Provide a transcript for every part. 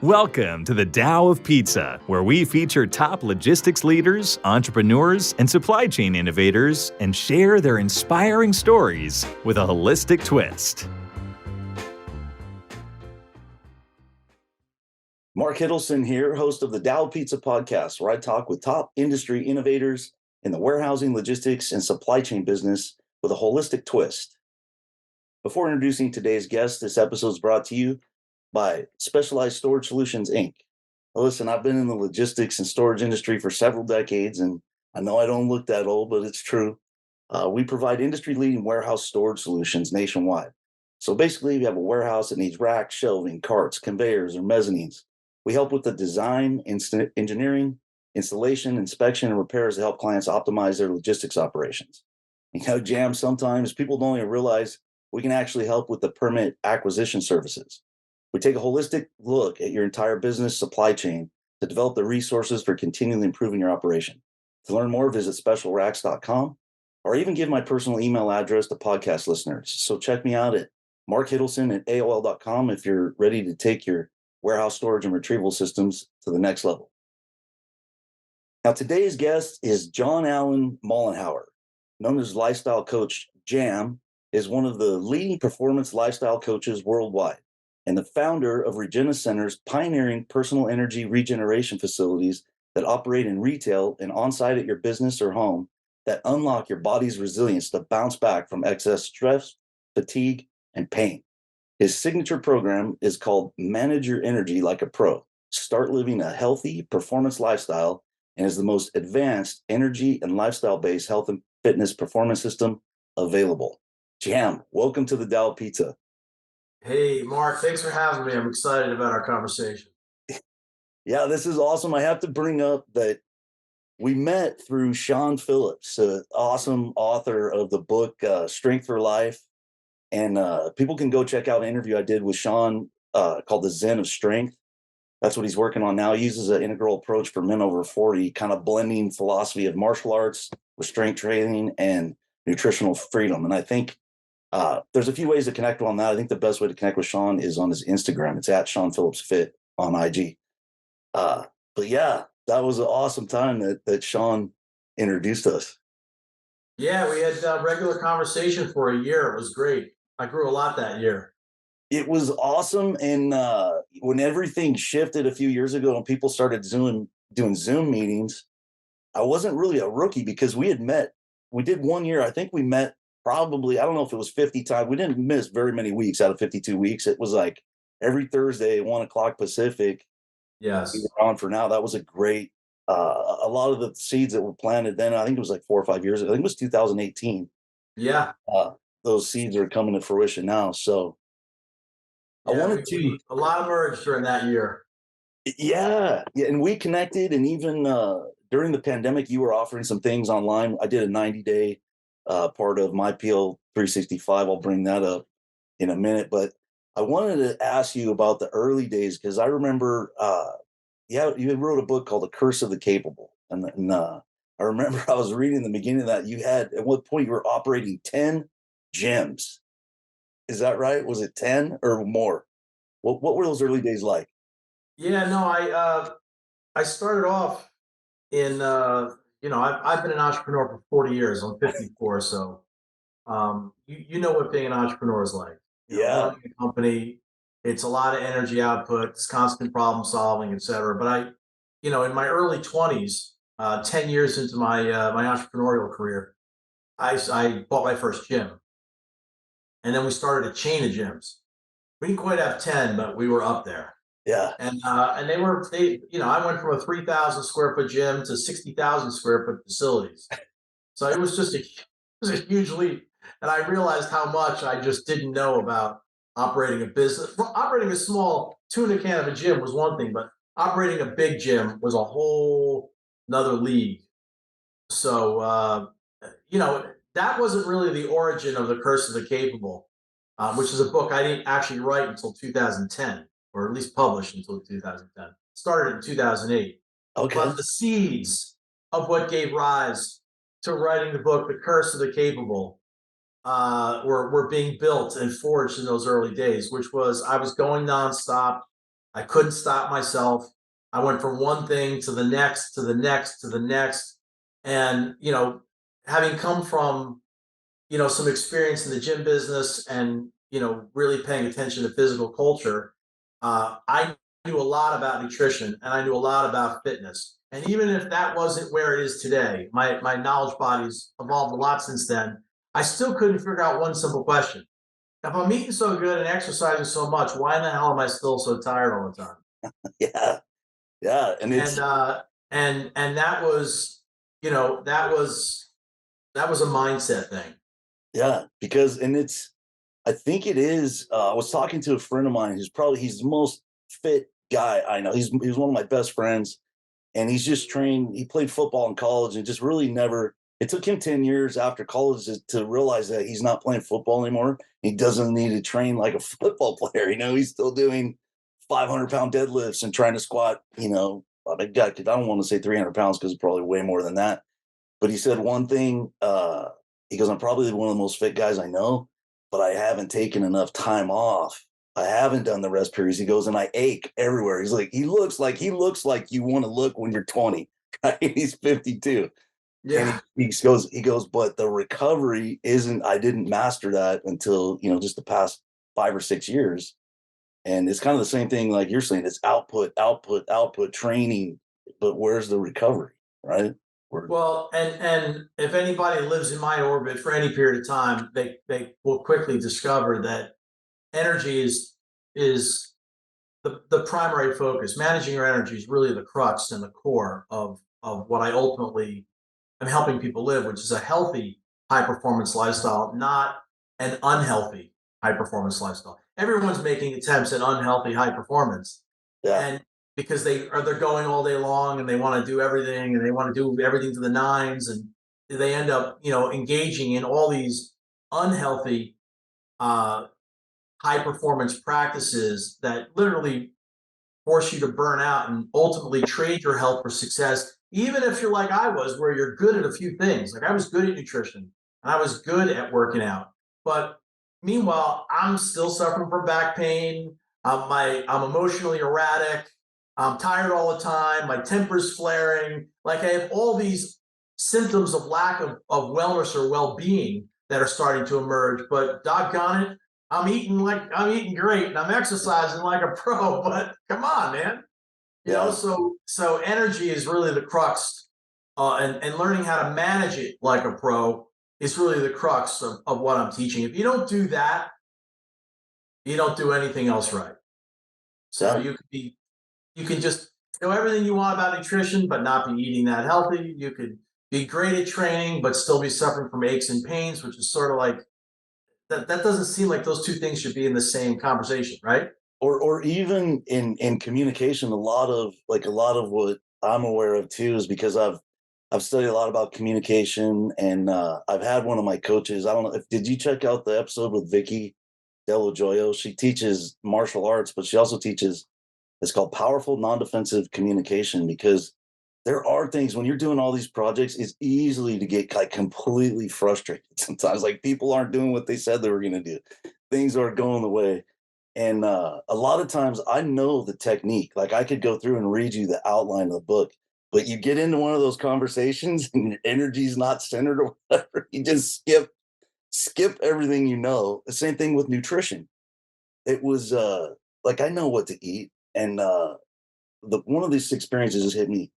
Welcome to the Tao of Pizza, where we feature top logistics leaders, entrepreneurs, and supply chain innovators and share their inspiring stories with a holistic twist. Mark Hiddleson here, host of the Tao Pizza podcast, where I talk with top industry innovators in the warehousing, logistics, and supply chain business with a holistic twist. Before introducing today's guest, this episode is brought to you by Specialized Storage Solutions, Inc. Well, listen, I've been in the logistics and storage industry for several decades, and I know I don't look that old, but it's true. We provide industry-leading warehouse storage solutions nationwide. So basically, if you have a warehouse that needs racks, shelving, carts, conveyors, or mezzanines, we help with the design, engineering, installation, inspection, and repairs to help clients optimize their logistics operations. You know, Jam, sometimes people don't even realize we can actually help with the permit acquisition services. We take a holistic look at your entire business supply chain to develop the resources for continually improving your operation. To learn more, visit specialracks.com or even give my personal email address to podcast listeners. So check me out at markhiddleson@aol.com if you're ready to take your warehouse storage and retrieval systems to the next level. Now, today's guest is John Allen Mollenhauer, known as Lifestyle Coach. Jam is one of the leading performance lifestyle coaches worldwide and the founder of Regenus Center's pioneering personal energy regeneration facilities that operate in retail and on-site at your business or home that unlock your body's resilience to bounce back from excess stress, fatigue, and pain. His signature program is called Manage Your Energy Like a Pro. Start living a healthy performance lifestyle and is the most advanced energy and lifestyle-based health and fitness performance system available. Jam, welcome to the Tao Pizza. Hey, Mark, thanks for having me. I'm excited about our conversation. Yeah, this is awesome. I have to bring up that we met through Sean Phillips, an awesome author of the book Strength for Life. And people can go check out an interview I did with Sean called The Zen of Strength. That's what he's working on now. He uses an integral approach for men over 40, kind of blending philosophy of martial arts with strength training and nutritional freedom. And I think there's a few ways to connect on that. I think the best way to connect with Sean is on his Instagram. It's at Sean Phillips Fit on IG. But yeah, that was an awesome time that Sean introduced us. Yeah, we had regular conversation for a year. It was great. I grew a lot that year. It was awesome. And when everything shifted a few years ago and people started doing Zoom meetings, I wasn't really a rookie because we had met. We did 1 year. I think we met probably, I don't know if it was 50 times. We didn't miss very many weeks out of 52 weeks. It was like every Thursday at 1 o'clock Pacific. Yes. We were on for now. That was a great, a lot of the seeds that were planted then, I think it was like 4 or 5 years ago. I think it was 2018. Yeah. Those seeds are coming to fruition now. So Yeah, I wanted to. A lot emerged during that year. Yeah. And we connected. And even during the pandemic, you were offering some things online. I did a 90-day part of my PL 365. I'll bring that up in a minute. But I wanted to ask you about the early days because I remember, you wrote a book called The Curse of the Capable. And I remember I was reading the beginning of that. You had, at one point, you were operating 10 gyms. Is that right? Was it 10 or more? What were those early days like? Yeah, no, I started off in I've been an entrepreneur for 40 years. I'm 54, so you know what being an entrepreneur is like. Yeah. Running a company, it's a lot of energy output, it's constant problem solving, et cetera. But in my early 20s, 10 years into my my entrepreneurial career, I bought my first gym, and then we started a chain of gyms. We didn't quite have 10, but we were up there. Yeah. And I went from a 3,000 square foot gym to 60,000 square foot facilities. So it was a huge leap. And I realized how much I just didn't know about operating a business. Well, operating a small tuna can of a gym was one thing, but operating a big gym was a whole another league. So, that wasn't really the origin of The Curse of the Capable, which is a book I didn't actually write until 2010, or at least published until 2010. Started in 2008. Okay. But the seeds of what gave rise to writing the book, The Curse of the Capable, were being built and forged in those early days, which was I was going nonstop. I couldn't stop myself. I went from one thing to the next, to the next, to the next. And, having come from, some experience in the gym business and, really paying attention to physical culture, I knew a lot about nutrition and I knew a lot about fitness. And even if that wasn't where it is today, my knowledge body's evolved a lot since then. I still couldn't figure out one simple question. If I'm eating so good and exercising so much, why in the hell am I still so tired all the time? Yeah. Yeah. And And it's, that was, that was a mindset thing. yeah, because, and it's, I think it is, I was talking to a friend of mine he's the most fit guy I know. He's one of my best friends, and he's just trained. He played football in college and just really never, it took him 10 years after college to realize that he's not playing football anymore. He doesn't need to train like a football player. He's still doing 500-pound deadlifts and trying to squat, I don't want to say 300 pounds because it's probably way more than that. But he said one thing, he goes, I'm probably one of the most fit guys I know, but I haven't taken enough time off. I haven't done the rest periods. He goes, and I ache everywhere. He's like, he looks like you want to look when you're 20, right? He's 52. Yeah. And he goes, but the recovery isn't, I didn't master that until, just the past 5 or 6 years. And it's kind of the same thing like you're saying, it's output, output, output training, but where's the recovery, right? Well, and if anybody lives in my orbit for any period of time, they will quickly discover that energy is the primary focus. Managing your energy is really the crux and the core of what I ultimately am helping people live, which is a healthy high performance lifestyle, not an unhealthy high performance lifestyle. Everyone's making attempts at unhealthy high performance, Yeah. and because they're going all day long and they want to do everything and they want to do everything to the nines, and they end up engaging in all these unhealthy uh, high performance practices that literally force you to burn out and ultimately trade your health for success. Even if you're like I was, where you're good at a few things, like I was good at nutrition and I was good at working out, but meanwhile, I'm still suffering from back pain. I'm emotionally erratic. I'm tired all the time. My temper's flaring. Like I have all these symptoms of lack of wellness or well-being that are starting to emerge. But doggone it, I'm eating great and I'm exercising like a pro, but come on, man. Yeah. So energy is really the crux, and learning how to manage it like a pro is really the crux of what I'm teaching. If you don't do that, you don't do anything else right. So Yeah. you can just know everything you want about nutrition, but not be eating that healthy. You could be great at training, but still be suffering from aches and pains, which is sort of like that doesn't seem like those two things should be in the same conversation, right? Or even in communication, a lot of what I'm aware of too is because I've studied a lot about communication, and I've had one of my coaches. I don't know if did you check out the episode with Vicky Delajoyo? She teaches martial arts, but she also teaches, it's called powerful non-defensive communication, because there are things when you're doing all these projects, it's easily to get like completely frustrated sometimes. Like people aren't doing what they said they were going to do. Things aren't going the way. And a lot of times I know the technique. Like I could go through and read you the outline of the book, but you get into one of those conversations and your energy's not centered or whatever. You just skip everything you know. The same thing with nutrition. It was like I know what to eat. And one of these experiences just hit me.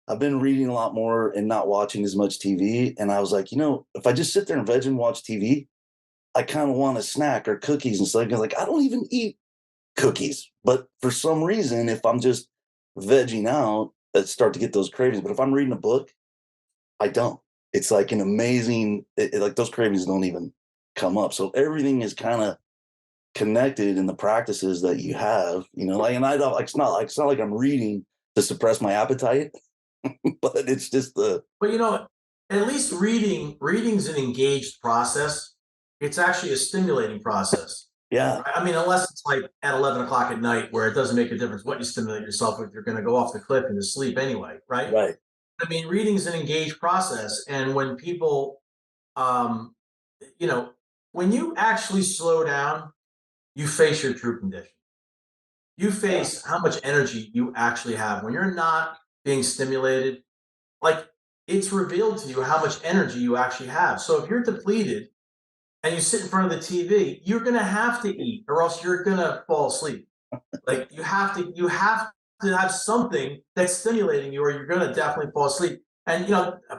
I've been reading a lot more and not watching as much TV. And I was like, if I just sit there and veg and watch TV, I kind of want a snack or cookies and stuff. 'Cause, like, I don't even eat cookies. But for some reason, if I'm just vegging out, I start to get those cravings. But if I'm reading a book, I don't. It's like an amazing, like those cravings don't even come up. So everything is kind of connected in the practices that you have, like, and I don't, like, it's not like I'm reading to suppress my appetite, but it's just But at least reading's an engaged process. It's actually a stimulating process. yeah, Right? I mean, unless it's like at 11 o'clock at night where it doesn't make a difference what you stimulate yourself with, you're going to go off the cliff into sleep anyway, right? right. I mean, reading's an engaged process. And when people, um, you know, when you actually slow down, you face your true condition. you face how much energy you actually have. When you're not being stimulated, like it's revealed to you how much energy you actually have. So if you're depleted and you sit in front of the TV, you're gonna have to eat, or else you're gonna fall asleep. Like you have to have something that's stimulating you, or you're gonna definitely fall asleep. And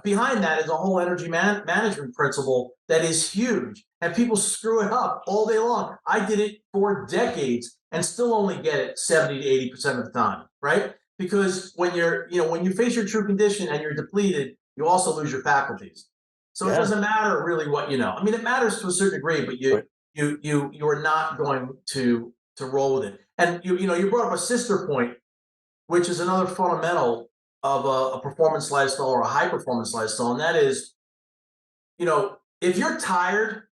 behind that is a whole energy management principle that is huge, and people screw it up all day long. I did it for decades and still only get it 70 to 80% of the time, right? Because when you face your true condition and you're depleted, you also lose your faculties. So it doesn't matter really what you know. I mean, it matters to a certain degree, but you are not going to roll with it. And you brought up a sister point, which is another fundamental of a performance lifestyle or a high performance lifestyle, and that is, if you're tired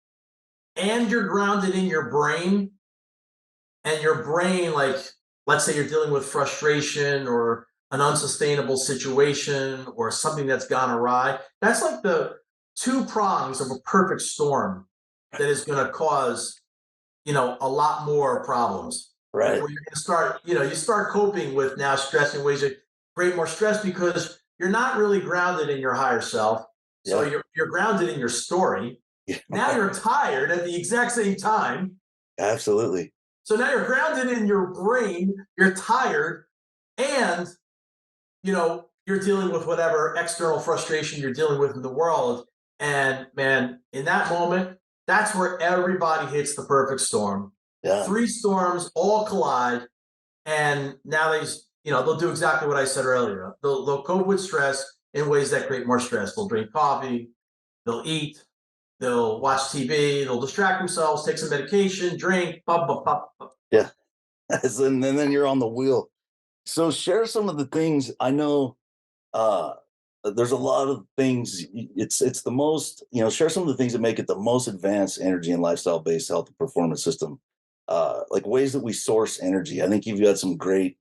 and you're grounded in your brain, and your brain, like, let's say you're dealing with frustration or an unsustainable situation or something that's gone awry, that's like the two prongs of a perfect storm that is going to cause a lot more problems. Right. Where you're going to start, you start coping with now stress in ways that create more stress because you're not really grounded in your higher self. So you're grounded in your story. Now you're tired at the exact same time. Absolutely. So now you're grounded in your brain, you're tired, and you're dealing with whatever external frustration you're dealing with in the world. And man, in that moment, that's where everybody hits the perfect storm. Yeah. Three storms all collide, and now they'll do exactly what I said earlier. They'll cope with stress in ways that create more stress. They'll drink coffee, they'll eat, they'll watch TV, they'll distract themselves, take some medication, drink, blah, blah, blah, blah. Yeah. And then you're on the wheel. So share some of the things. I know there's a lot of things. It's the most, share some of the things that make it the most advanced energy and lifestyle based health and performance system. Like ways that we source energy. I think you've got some great,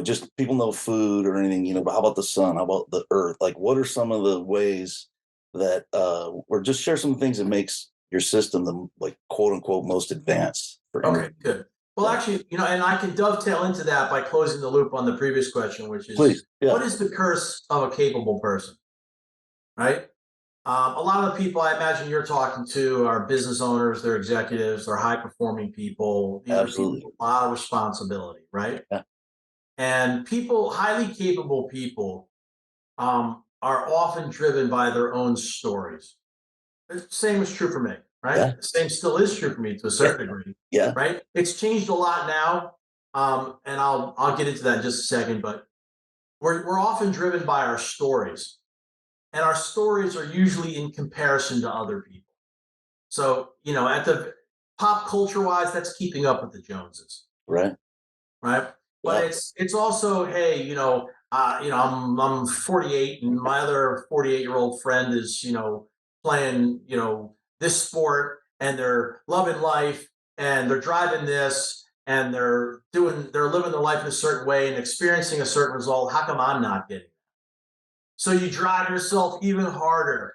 just people know food or anything, but how about the sun? How about the earth? Like what are some of the ways that or just share some things that makes your system the, like, quote unquote most advanced for energy? Okay, good. Well, actually, and I can dovetail into that by closing the loop on the previous question, which is, Please. Yeah. what is the curse of a capable person, right? A lot of the people I imagine you're talking to are business owners, they're executives, they're high-performing people. These Absolutely. are people with a lot of responsibility, right? Yeah. And highly capable people, are often driven by their own stories. The same is true for me, right? Yeah. The same still is true for me to a certain degree. Yeah. Right? It's changed a lot now, and I'll get into that in just a second. But we're often driven by our stories, and our stories are usually in comparison to other people. So at the pop culture wise, that's keeping up with the Joneses, Right. right? But it's also, hey, I'm 48, and my other 48-year-old friend is playing this sport, and they're loving life, and they're driving this, and they're living their life in a certain way and experiencing a certain result. How come I'm not getting it? So you drive yourself even harder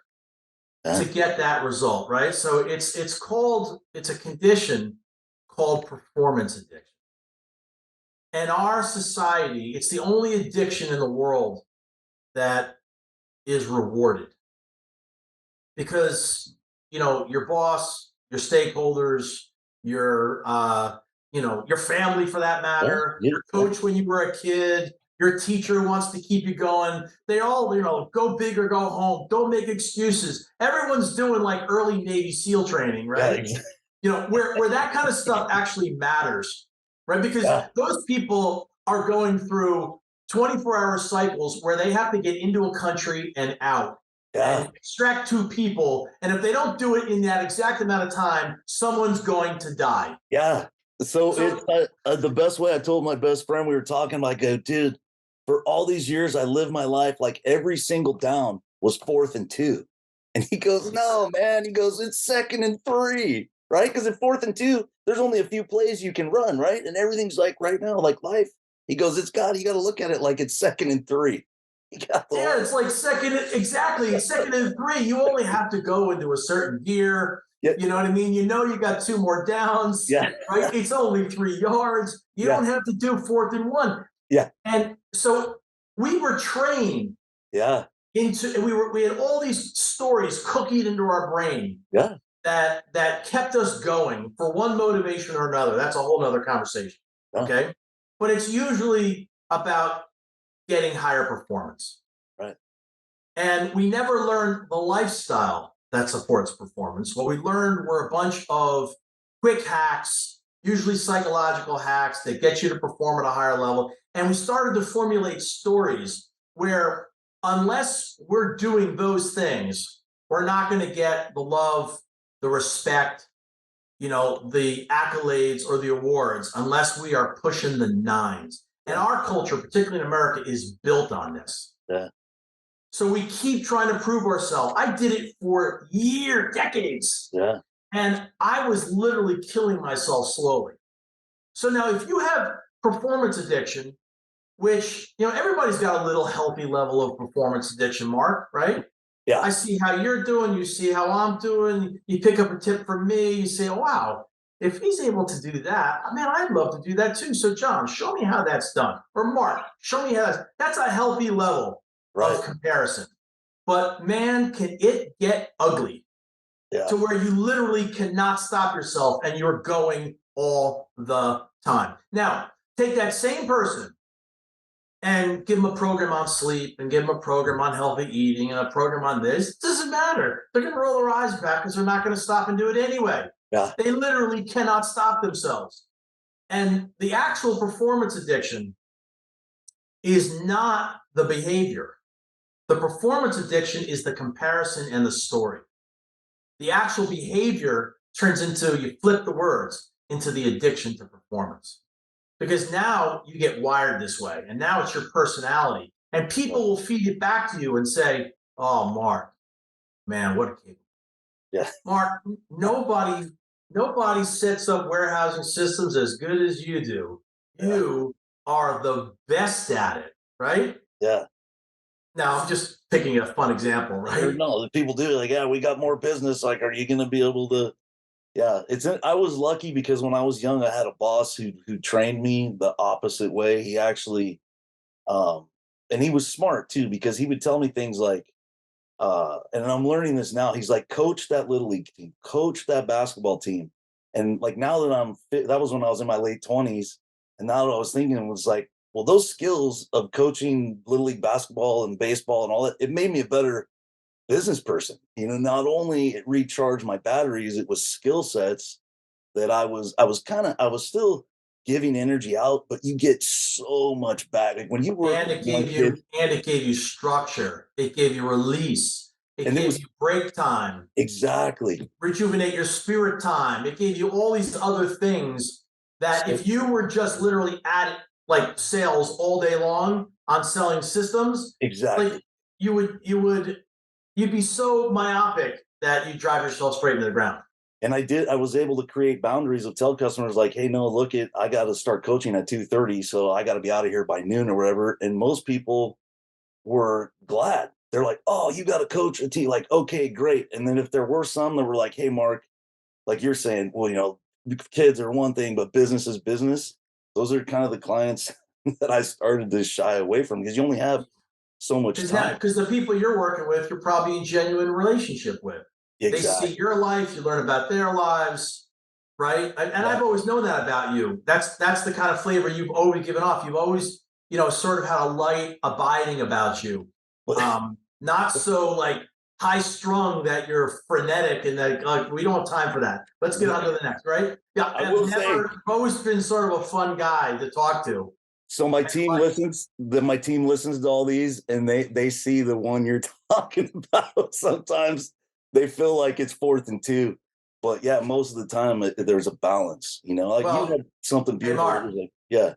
to get that result, right? So it's a condition called performance addiction. In our society, it's the only addiction in the world that is rewarded, because your boss, your stakeholders, your family for that matter, your coach when you were a kid, your teacher who wants to keep you going, they all go big or go home, don't make excuses. Everyone's doing like early Navy SEAL training, right? Where that kind of stuff actually matters, right? Because those people are going through 24-hour cycles where they have to get into a country and out and extract two people. And if they don't do it in that exact amount of time, someone's going to die. Yeah. So it's the best way. I told my best friend, we were talking, like, dude, for all these years, I lived my life like every single down was 4th and 2. And he goes, no, man. He goes, it's 2nd and 3, right? Because at 4th and 2, there's only a few plays you can run, right? And everything's like right now, like life. He goes, you got to look at it like it's 2nd and 3. It's like second and 3. You only have to go into a certain gear. Yeah. You know what I mean? You know, you got 2 more downs, Yeah. right? It's only 3 yards. You Yeah. don't have to do 4th and 1. Yeah. And so we were trained Yeah. we had all these stories cookied into our brain Yeah. that kept us going for one motivation or another. That's a whole nother conversation. Yeah. Okay. But it's usually about getting higher performance. Right. And we never learned the lifestyle that supports performance. What we learned were a bunch of quick hacks, usually psychological hacks that get you to perform at a higher level. And we started to formulate stories where, unless we're doing those things, we're not going to get the love, the respect, the accolades or the awards unless we are pushing the nines. And our culture, particularly in America, is built on this. Yeah. So we keep trying to prove ourselves. I did it for decades. Yeah. And I was literally killing myself slowly. So now if you have performance addiction, which, everybody's got a little healthy level of performance addiction, Mark, right? Yeah. I see how you're doing. You see how I'm doing. You pick up a tip from me. You say, oh, wow, if he's able to do that, man, I'd love to do that too. So John, show me how that's done. Or Mark, show me how that's a healthy level of comparison. But man, can it get ugly to where you literally cannot stop yourself and you're going all the time. Now, take that same person and give them a program on sleep and give them a program on healthy eating and a program on this. It doesn't matter. They're going to roll their eyes back because they're not going to stop and do it anyway. Yeah. They literally cannot stop themselves. And the actual performance addiction is not the behavior. The performance addiction is the comparison and the story. The actual behavior turns into, you flip the words, into the addiction to performance. Because now you get wired this way, and now it's your personality. And people will feed it back to you and say, oh, Mark, man, what a kid. Yeah. Mark, nobody sets up warehousing systems as good as you do. You are the best at it, right? Yeah. Now, I'm just picking a fun example, right? No, the people do like, yeah, we got more business. Like, are you going to be able to? Yeah, I was lucky because when I was young, I had a boss who trained me the opposite way. He actually, and he was smart too, because he would tell me things like, and I'm learning this now. He's like, coach that little league team, coach that basketball team. And like, now that I'm fit, that was when I was in my late 20s. And now what I was thinking was like, well, those skills of coaching little league basketball and baseball and all that, it made me a better business person. Not only it recharged my batteries, it was skill sets that I was still giving energy out, but you get so much back. Like when you work And with one kid, it gave you structure. It gave you release. It gave you break time. Exactly. Rejuvenate your spirit time. It gave you all these other things that if you were just literally at like sales all day long on selling systems, Exactly. like you'd be so myopic that you drive yourself straight into the ground. And I was able to create boundaries of tell customers like, hey, no, I got to start coaching at 2:30. So I got to be out of here by noon or whatever. And most people were glad. They're like, oh, you got to coach a team. Like, okay, great. And then if there were some that were like, hey, Mark, like you're saying, well, kids are one thing, but business is business. Those are kind of the clients that I started to shy away from because you only have so much time. Because the people you're working with, you're probably in genuine relationship with. Exactly. They see your life, you learn about their lives, right? And I've always known that about you. That's the kind of flavor you've always given off. You've always, sort of had a light abiding about you. Not so like high strung that you're frenetic and that like we don't have time for that. Let's get on to the next, right? Yeah, you've always been sort of a fun guy to talk to. So my team listens. My team listens to all these, and they see the one you're talking about. Sometimes they feel like it's 4th and 2, but yeah, most of the time there's a balance. Like you had something beautiful. Mark, yeah.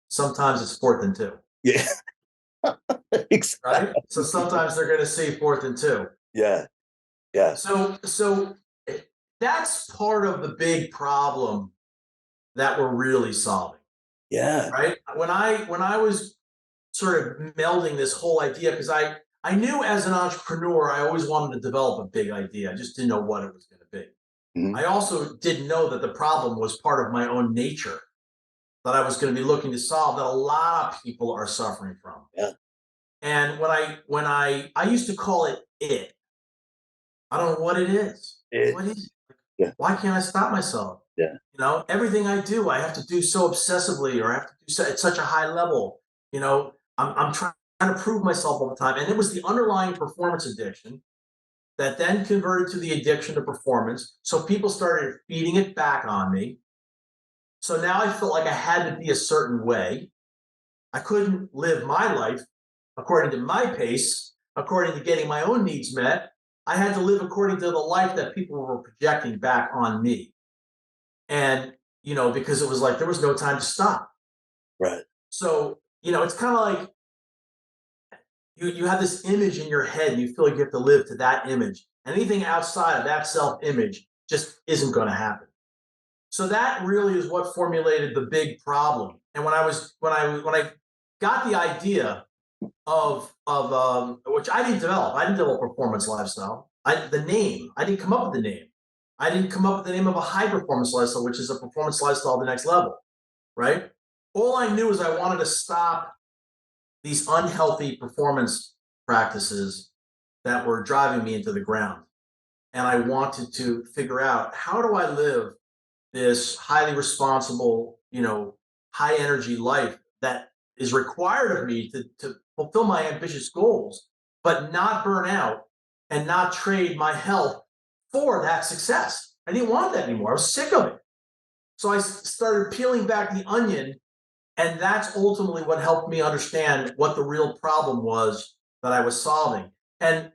Sometimes it's 4th and 2. Yeah. Exactly. Right. So sometimes they're going to see 4th and 2. Yeah. Yeah. So that's part of the big problem that we're really solving. Yeah. Right. When I was sort of melding this whole idea, because I knew as an entrepreneur, I always wanted to develop a big idea. I just didn't know what it was going to be. I also didn't know that the problem was part of my own nature that I was going to be looking to solve, that a lot of people are suffering from. Yeah. And when I used to call it it. I don't know what it is. What is it? Yeah. Why can't I stop myself? Yeah. Everything I do, I have to do so obsessively, or I have to do so at such a high level. I'm trying to prove myself all the time. And it was the underlying performance addiction that then converted to the addiction to performance. So people started feeding it back on me. So now I felt like I had to be a certain way. I couldn't live my life according to my pace, according to getting my own needs met. I had to live according to the life that people were projecting back on me. And, because it was like there was no time to stop. Right. So, it's kind of like you have this image in your head and you feel like you have to live to that image. Anything outside of that self-image just isn't going to happen. So that really is what formulated the big problem. And when I got the idea of which I didn't develop. I didn't develop performance lifestyle. The name, I didn't come up with the name. I didn't come up with the name of a high performance lifestyle, which is a performance lifestyle at the next level, right? All I knew is I wanted to stop these unhealthy performance practices that were driving me into the ground. And I wanted to figure out, how do I live this highly responsible, high energy life that is required of me to fulfill my ambitious goals, but not burn out and not trade my health for that success. I didn't want that anymore. I was sick of it. So I started peeling back the onion, and that's ultimately what helped me understand what the real problem was that I was solving. And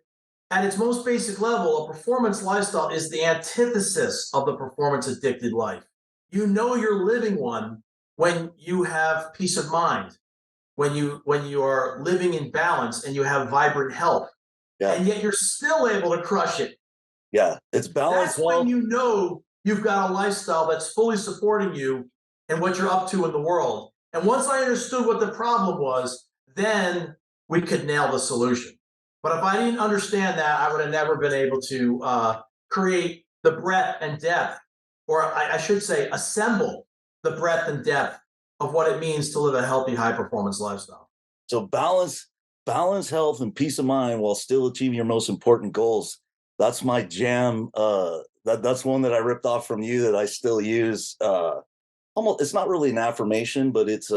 at its most basic level, a performance lifestyle is the antithesis of the performance addicted life. You know you're living one when you have peace of mind, when you are living in balance and you have vibrant health, and yet you're still able to crush it. Yeah, it's balance. That's when you know you've got a lifestyle that's fully supporting you and what you're up to in the world. And once I understood what the problem was, then we could nail the solution. But if I didn't understand that, I would have never been able to create the breadth and depth, or I should say, assemble the breadth and depth of what it means to live a healthy, high performance lifestyle. So balance health and peace of mind while still achieving your most important goals. That's my jam. That's one that I ripped off from you that I still use. Almost, it's not really an affirmation, but it's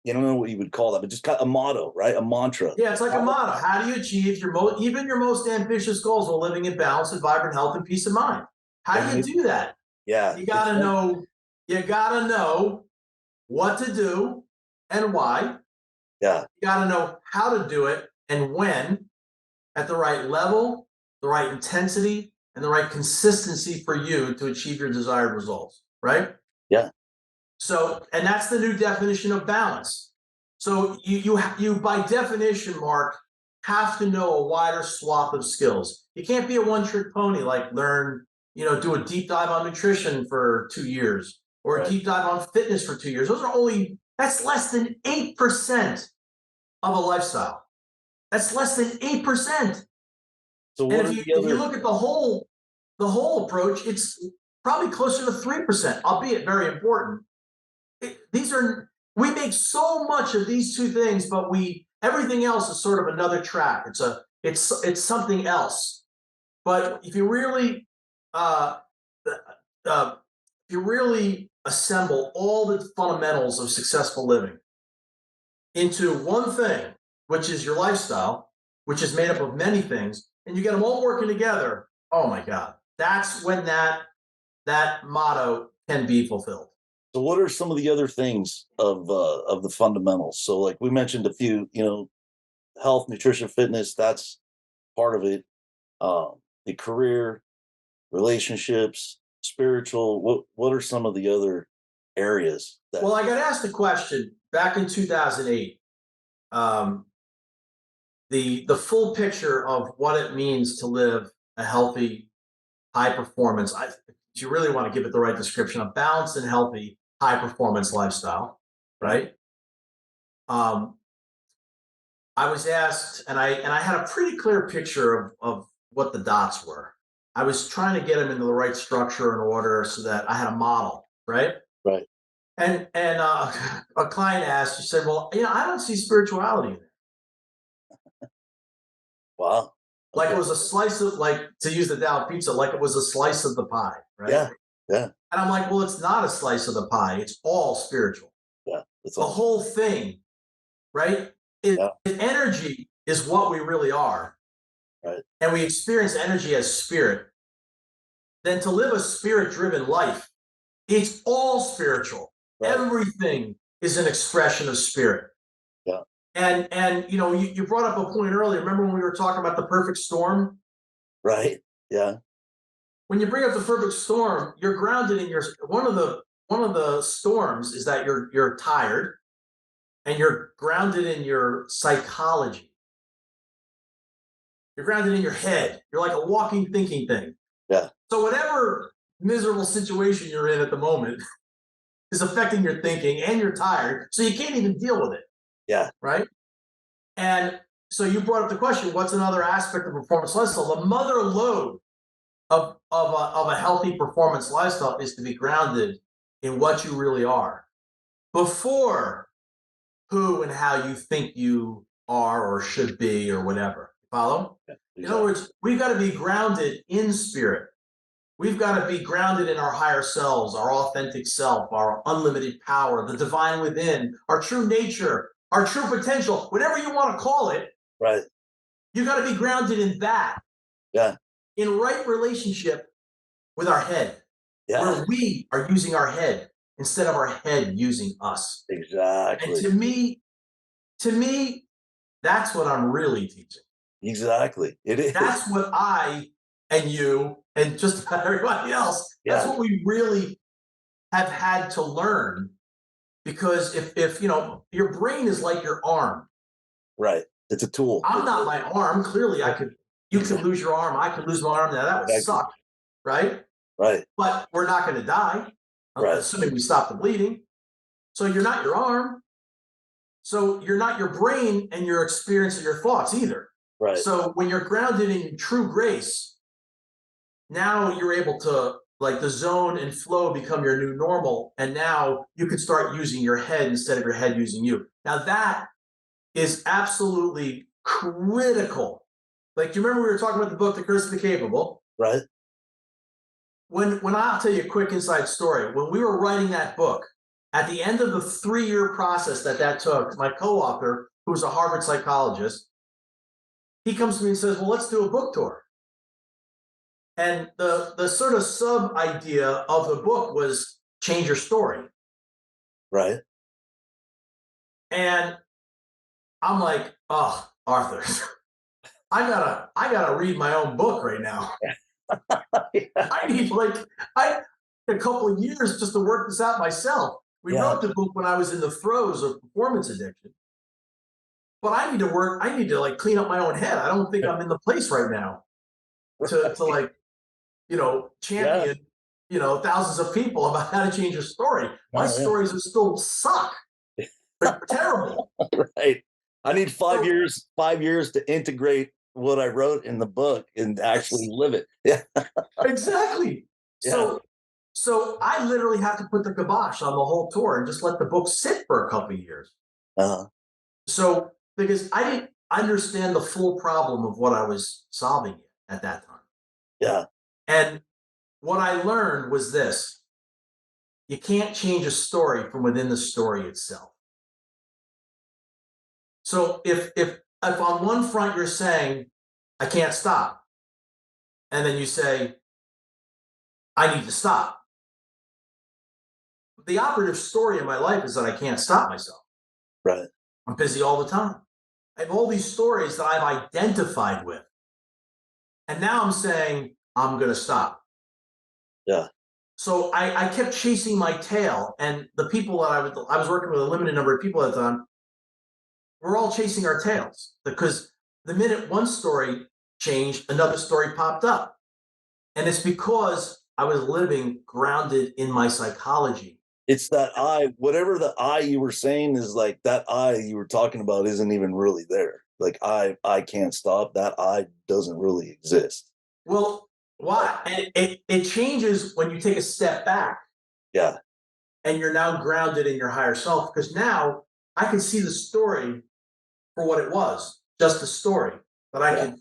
you don't know what you would call that, but just kind of a motto, right? A mantra. Yeah, it's like a motto. How do you achieve even your most ambitious goals while living in balance and vibrant health and peace of mind? How do you do that? Yeah. You gotta know what to do and why. Yeah. You gotta know how to do it and when, at the right level, the right intensity, and the right consistency for you to achieve your desired results, right? Yeah. So, and that's the new definition of balance. So you by definition, Mark, have to know a wider swath of skills. You can't be a one-trick pony, like do a deep dive on nutrition for 2 years, or a deep dive on fitness for 2 years. That's less than 8% of a lifestyle. That's less than 8%. So And if you look at the whole approach, it's probably closer to 3%, albeit very important. We make so much of these two things, but everything else is sort of another track. It's something else. But if you really uh, uh, assemble all the fundamentals of successful living into one thing, which is your lifestyle, which is made up of many things, and you get them all working together, oh my God, that's when that motto can be fulfilled. So what are some of the other things of the fundamentals? So like we mentioned a few, health, nutrition, fitness, that's part of it. The career, relationships, spiritual, what are some of the other areas Well, I got asked a question back in 2008. The full picture of what it means to live a healthy, high performance, if you really want to give it the right description, a balanced and healthy, high performance lifestyle, right? I was asked, and I had a pretty clear picture of what the dots were. I was trying to get them into the right structure and order so that I had a model, right? Right. And a client asked, she said, "Well, I don't see spirituality in it. Wow. Like Okay. it was a slice of, like, to use the Dow pizza, like it was a slice of the pie, right?" Yeah. Yeah. And I'm like, "Well, it's not a slice of the pie. It's all spiritual. Yeah. That's The all. whole thing, right? If Yeah. energy is what we really are, Right. and we experience energy as spirit, then to live a spirit-driven life, it's all spiritual. Right. Everything is an expression of spirit. Yeah. And you brought up a point earlier. Remember when we were talking about the perfect storm? Right. Yeah. When you bring up the perfect storm, you're grounded in your one of the storms is that you're tired and you're grounded in your psychology. You're grounded in your head. You're like a walking thinking thing. Yeah. So whatever miserable situation you're in at the moment is affecting your thinking and you're tired, so you can't even deal with it, Yeah. right? And so you brought up the question, what's another aspect of performance lifestyle? The mother lode of a healthy performance lifestyle is to be grounded in what you really are before who and how you think you are or should be or whatever. Follow? Yeah. In other Exactly. words, we've got to be grounded in spirit. We've got to be grounded in our higher selves, our authentic self, our unlimited power, the divine within, our true nature, our true potential, whatever you want to call it. Right. You got to be grounded in that, Yeah. in right relationship with our head, Yeah. where we are using our head instead of our head using us. And Exactly. to me, that's what I'm really teaching. Exactly. It is. That's what I and you and just about everybody else, that's Yeah. what we really have had to learn. Because if your brain is like your arm. Right. It's a tool. I'm not my arm. Clearly, you could Exactly. lose your arm. I could lose my arm. Now that would Exactly. suck, right? Right. But we're not going to die, Right. assuming we stop the bleeding. So you're not your arm. So you're not your brain and your experience and your thoughts either. Right. So when you're grounded in true grace, now you're able to, like, the zone and flow become your new normal. And now you can start using your head instead of your head using you. Now that is absolutely critical. Like, do you remember we were talking about the book, The Curse of the Capable? Right. When I'll tell you a quick inside story. When we were writing that book, at the end of the 3-year process that took, my co-author, who was a Harvard psychologist, he comes to me and says, "Well, let's do a book tour." And the sort of sub idea of the book was change your story. Right. And I'm like, "Oh, Arthur, I gotta read my own book right now. Yeah. I need a couple of years just to work this out myself." We Yeah. wrote the book when I was in the throes of performance addiction. But I need to like clean up my own head. I don't think I'm in the place right now to like, Yeah. champion, thousands of people about how to change your story. My Oh, yeah. stories are still suck. They're terrible. Right. I need 5 So- years, 5 years to integrate what I wrote in the book and actually live it. Yeah. Exactly. Yeah. So I literally have to put the kibosh on the whole tour and just let the book sit for a couple of years. Uh-huh. So because I didn't understand the full problem of what I was solving at that time. Yeah. And what I learned was this: you can't change a story from within the story itself. So if on one front you're saying, "I can't stop," and then you say, "I need to stop," the operative story in my life is that I can't stop myself. Right. I'm busy all the time. I have all these stories that I've identified with. And now I'm saying, I'm going to stop. Yeah. So I kept chasing my tail. And the people that I was working with, a limited number of people at the time, we're all chasing our tails, because the minute one story changed, another story popped up. And it's because I was living grounded in my psychology. It's that whatever the I you were saying is, like, that I you were talking about isn't even really there. Like, I can't stop. That I doesn't really exist. Well, Why? And it changes when you take a step back. Yeah. And you're now grounded in your higher self, because now I can see the story for what it was, just a story. But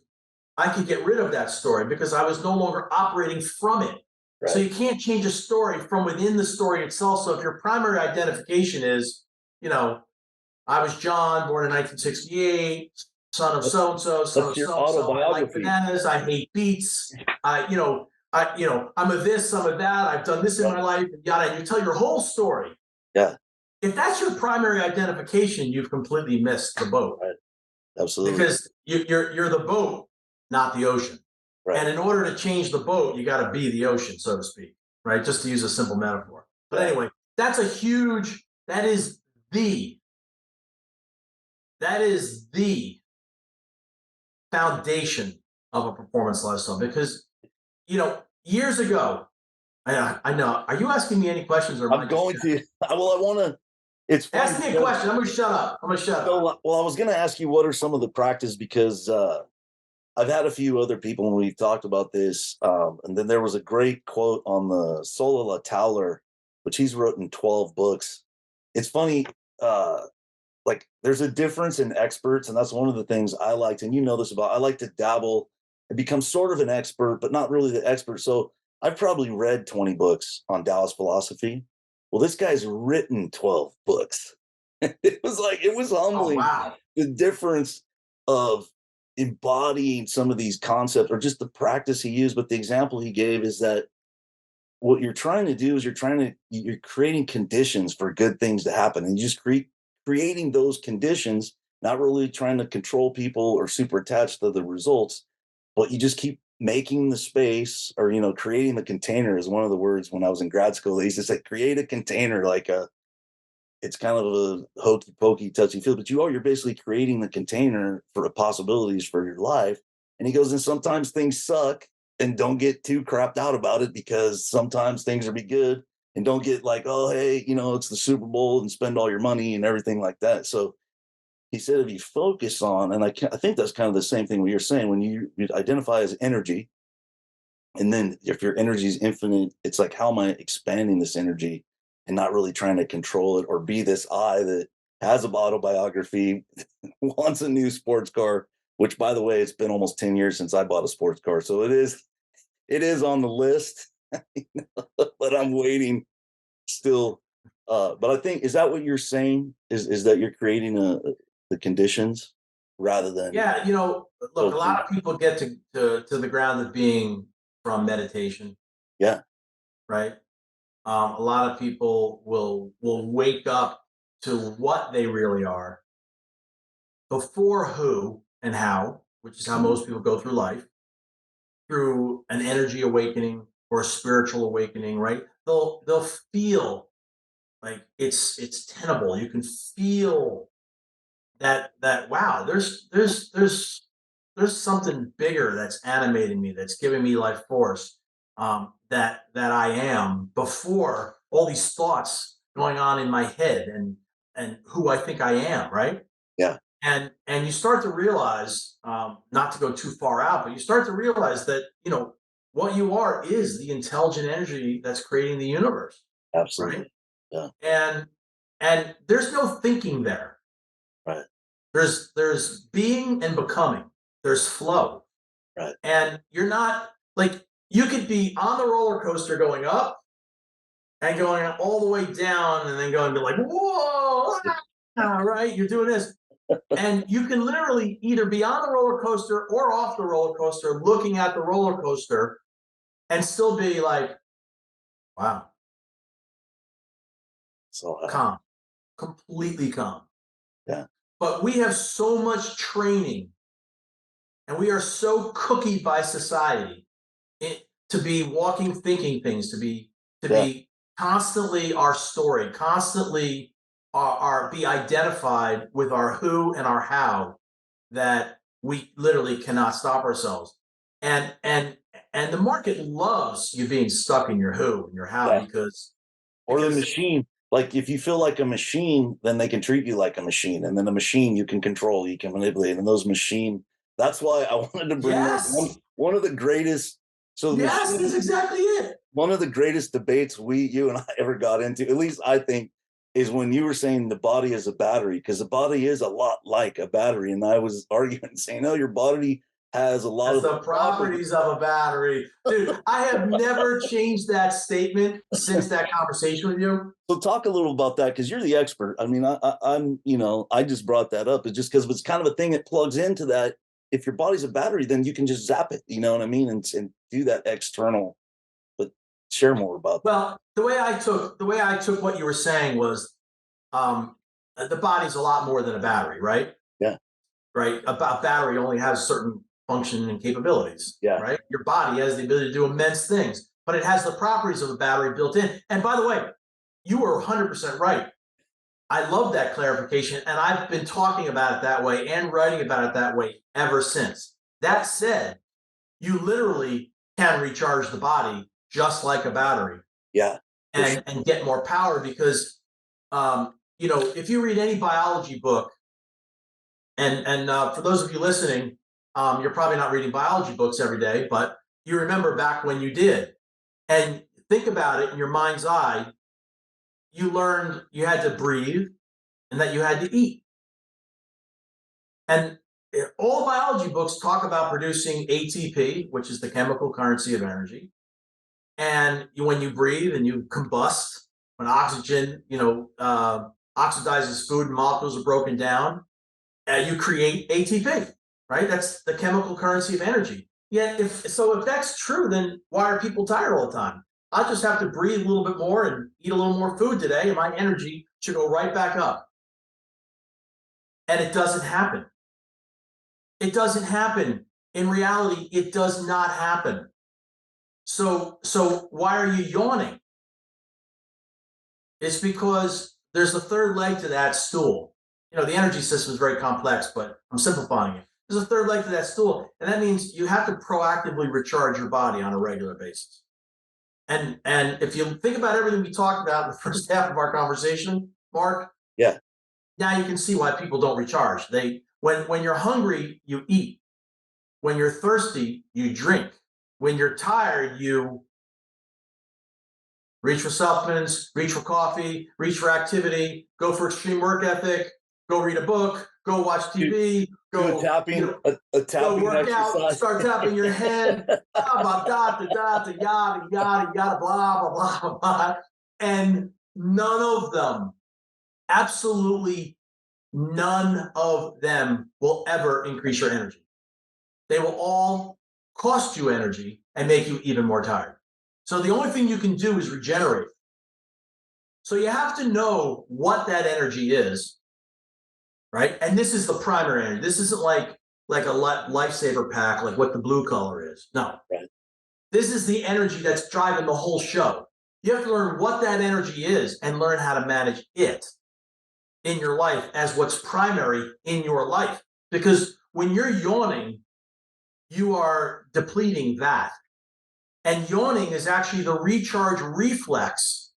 I could get rid of that story because I was no longer operating from it. Right. So you can't change a story from within the story itself. So if your primary identification is, I was John, born in 1968, son of so and so, son of your so and so. I like autobiography. bananas. I hate beets. I'm a this, I'm a that. I've done this in my life, and yada. And you tell your whole story. Yeah. If that's your primary identification, you've completely missed the boat. Right. Absolutely. Because you're the boat, not the ocean. Right. And in order to change the boat, you got to be the ocean, so to speak, right? Just to use a simple metaphor. But anyway, that is the foundation of a performance lifestyle. Because, years ago, I know. Are you asking me any questions, or I'm going to? Well, I want to. It's funny. Ask me a question. I'm going to shut up. Well, I was going to ask you, what are some of the practices, because I've had a few other people when we've talked about this, and then there was a great quote on the Sola Towler, which he's written 12 books. It's funny, like there's a difference in experts, and that's one of the things I liked, and this about. I like to dabble and become sort of an expert, but not really the expert. So I've probably read 20 books on Taoist philosophy. Well, this guy's written 12 books. It was humbling. Oh, wow. The difference of embodying some of these concepts, or just the practice he used. But the example he gave is that what you're trying to do is you're creating conditions for good things to happen, and you just creating those conditions, not really trying to control people or super attached to the results, but you just keep making the space, or creating the container is one of the words. When I was in grad school, they used to say create a container, it's kind of a hokey pokey touchy feel, but you're basically creating the container for the possibilities for your life. And he goes, and sometimes things suck, and don't get too crapped out about it, because sometimes things will be good, and don't get like, oh, hey, it's the Super Bowl and spend all your money and everything like that. So he said, if you focus on, and I think that's kind of the same thing what you're saying, when you identify as energy, and then if your energy is infinite, it's like, how am I expanding this energy and not really trying to control it, or be this I that has an autobiography, wants a new sports car, which, by the way, it's been almost 10 years since I bought a sports car. So it is on the list, but I'm waiting still. But I think, is that what you're saying? Is that you're creating the conditions rather than? Yeah, look, a lot of people get to the ground of being from meditation. Yeah. Right. A lot of people will wake up to what they really are before who and how, which is how most people go through life, through an energy awakening or a spiritual awakening. Right. They'll feel like it's tenable. You can feel that wow, there's something bigger that's animating me, that's giving me life force, that I am, before all these thoughts going on in my head, and who I think I am, right? Yeah. And you start to realize, not to go too far out, but you start to realize that what you are is the intelligent energy that's creating the universe. Absolutely. Right? Yeah. And there's no thinking there. Right. There's being and becoming. There's flow. Right. And you're not, like, you could be on the roller coaster going up and going all the way down, and then going to like, whoa, right? You're doing this. And you can literally either be on the roller coaster or off the roller coaster, looking at the roller coaster, and still be like, wow, So calm, completely calm. Yeah. But we have so much training, and we are so cookied by society to be walking, thinking things, to be constantly our story, constantly be identified with our who and our how, that we literally cannot stop ourselves. And the market loves you being stuck in your who and your how, because the machine. Like, if you feel like a machine, then they can treat you like a machine, and then the machine you can control, you can manipulate, and those machine. That's why I wanted to bring up one of the greatest So Yes, that's exactly it. one of the greatest debates you and I ever got into, at least I think, is when you were saying the body is a battery, because the body is a lot like a battery. And I was arguing saying, no, your body has a lot That's of the properties of a battery. Dude, I have never changed that statement since that conversation with you. So talk a little about that, because you're the expert. I mean, I'm, I just brought that up. It's just because it's kind of a thing that plugs into that. If your body's a battery, then you can just zap it, you know what I mean? And do that external, but share more about that. Well, the way I took what you were saying was the body's a lot more than a battery, right? Yeah. Right. A battery only has certain function and capabilities. Yeah. Right. Your body has the ability to do immense things, but it has the properties of a battery built in. And by the way, you were 100% right. I love that clarification, and I've been talking about it that way and writing about it that way ever since. That said, you literally can recharge the body just like a battery. Yeah. And get more power because if you read any biology book, and for those of you listening, you're probably not reading biology books every day, but you remember back when you did, and think about it in your mind's eye. You learned you had to breathe and that you had to eat. And all biology books talk about producing ATP, which is the chemical currency of energy. And when you breathe and you combust, when oxygen, oxidizes food and molecules are broken down, you create ATP, right? That's the chemical currency of energy. Yet, if that's true, then why are people tired all the time? I just have to breathe a little bit more and eat a little more food today, and my energy should go right back up. And it doesn't happen. It doesn't happen. In reality, it does not happen. So why are you yawning? It's because there's a third leg to that stool. The energy system is very complex, but I'm simplifying it. There's a third leg to that stool, and that means you have to proactively recharge your body on a regular basis. And if you think about everything we talked about in the first half of our conversation, Mark, Yeah. now you can see why people don't recharge. When you're hungry, you eat. When you're thirsty, you drink. When you're tired, you reach for supplements, reach for coffee, reach for activity, go for extreme work ethic, go read a book, go watch TV, go tapping, a tapping go work exercise. out, start tapping your head, yada, yada, yada, blah, blah, blah, blah, blah. And none of them, absolutely none of them will ever increase your energy. They will all cost you energy and make you even more tired. So the only thing you can do is regenerate. So you have to know what that energy is, right? And this is the primary energy. This isn't like a lifesaver pack, like what the blue color is. No. Right. This is the energy that's driving the whole show. You have to learn what that energy is and learn how to manage it in your life as what's primary in your life. Because when you're yawning, you are depleting that. And yawning is actually the recharge reflex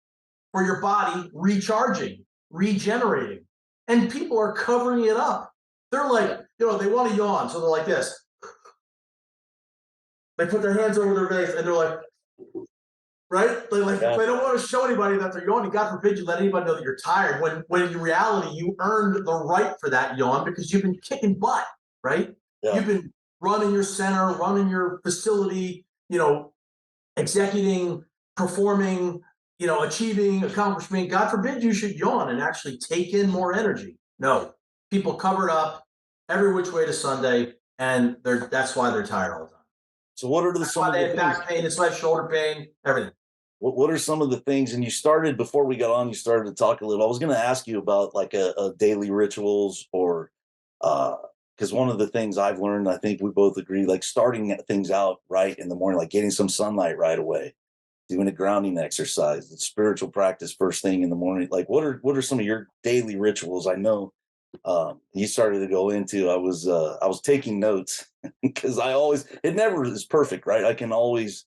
for your body recharging, regenerating. And people are covering it up. They're like, they want to yawn. So they're like this. They put their hands over their face and they're like, right? They don't want to show anybody that they're yawning. God forbid you let anybody know that you're tired. When in reality, you earned the right for that yawn because you've been kicking butt, right? Yeah. You've been running your center, running your facility, executing, performing, achieving, accomplishment. God forbid you should yawn and actually take in more energy. No, people cover it up every which way to Sunday, and that's why they're tired all the time. So what are some of the things? Back pain, it's like shoulder pain, everything. What are some of the things? And you started before we got on. You started to talk a little. I was going to ask you about like a daily rituals, or because one of the things I've learned, I think we both agree, like starting things out right in the morning, like getting some sunlight right away, doing a grounding exercise, the spiritual practice first thing in the morning. Like what are some of your daily rituals? I know you started to go into. I was taking notes because it never is perfect, right? I can always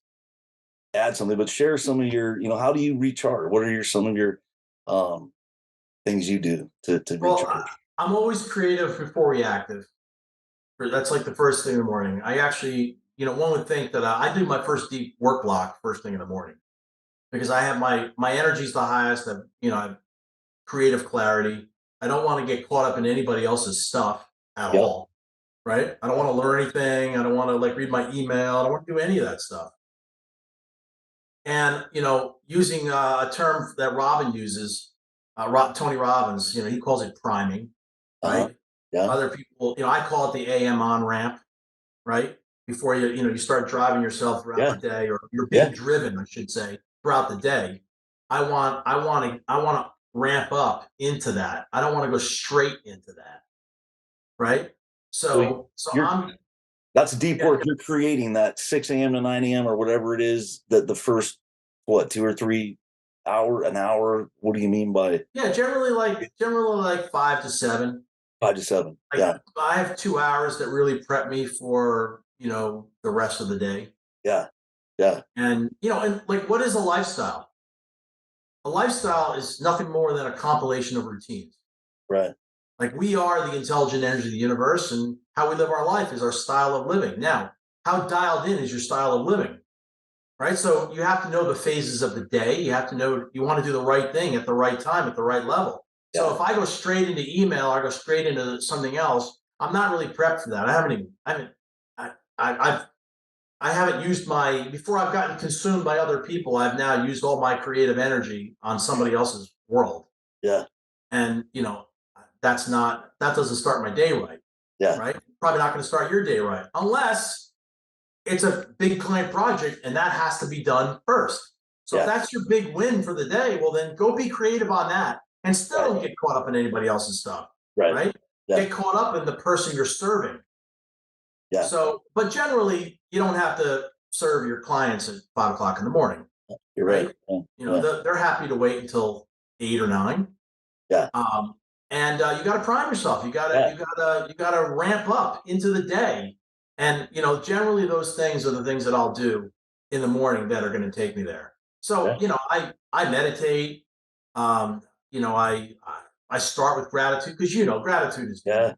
add something, but share some of your, how do you recharge? What are some of your things you do to recharge? I'm always creative before reactive. That's like the first thing in the morning. I actually one would think that I do my first deep work block first thing in the morning because I have my energy's the highest. I have creative clarity. I don't want to get caught up in anybody else's stuff at Yep. all, right? I don't want to learn anything. I don't want to like read my email. I don't want to do any of that stuff. And using a term that Robin uses, Tony Robbins, he calls it priming, Uh-huh. right? Yeah. Other people, I call it the AM on ramp, right? Before you start driving yourself throughout Yeah. the day, or you're Yeah. being driven, I should say, throughout the day. I want to ramp up into that. I don't want to go straight into that, right? So You're I'm That's deep yeah, work. You're creating that 6 a.m. to 9 a.m. or whatever it is, that the first, what, an hour? What do you mean by yeah, generally like 5 to 7. 5 to 7? Like Yeah. I have 2 hours that really prep me for the rest of the day. Yeah. Yeah. And like, what is a lifestyle? A lifestyle is nothing more than a compilation of routines. Right. Like, we are the intelligent energy of the universe, and how we live our life is our style of living. Now, how dialed in is your style of living? Right? So you have to know the phases of the day. You have to know you want to do the right thing at the right time, at the right level. So Yeah. if I go straight into email, or I go straight into something else, I'm not really prepped for that. I haven't used before I've gotten consumed by other people. I've now used all my creative energy on somebody else's world. Yeah. And that doesn't start my day right. Yeah. Right? Probably not going to start your day right unless it's a big client project and that has to be done first. So if Yeah. that's your big win for the day, well, then go be creative on that and still Right. don't get caught up in anybody else's stuff. Right. Right? Yeah. Get caught up in the person you're serving. Yeah. So, but generally, you don't have to serve your clients at 5 o'clock in the morning. You're Right? right. Yeah. Yeah. They're happy to wait until 8 or 9. Yeah. And you got to prime yourself. Yeah. You gotta ramp up into the day. And generally those things are the things that I'll do in the morning that are going to take me there. So Yeah. I meditate. Um, I start with gratitude because gratitude is Yeah.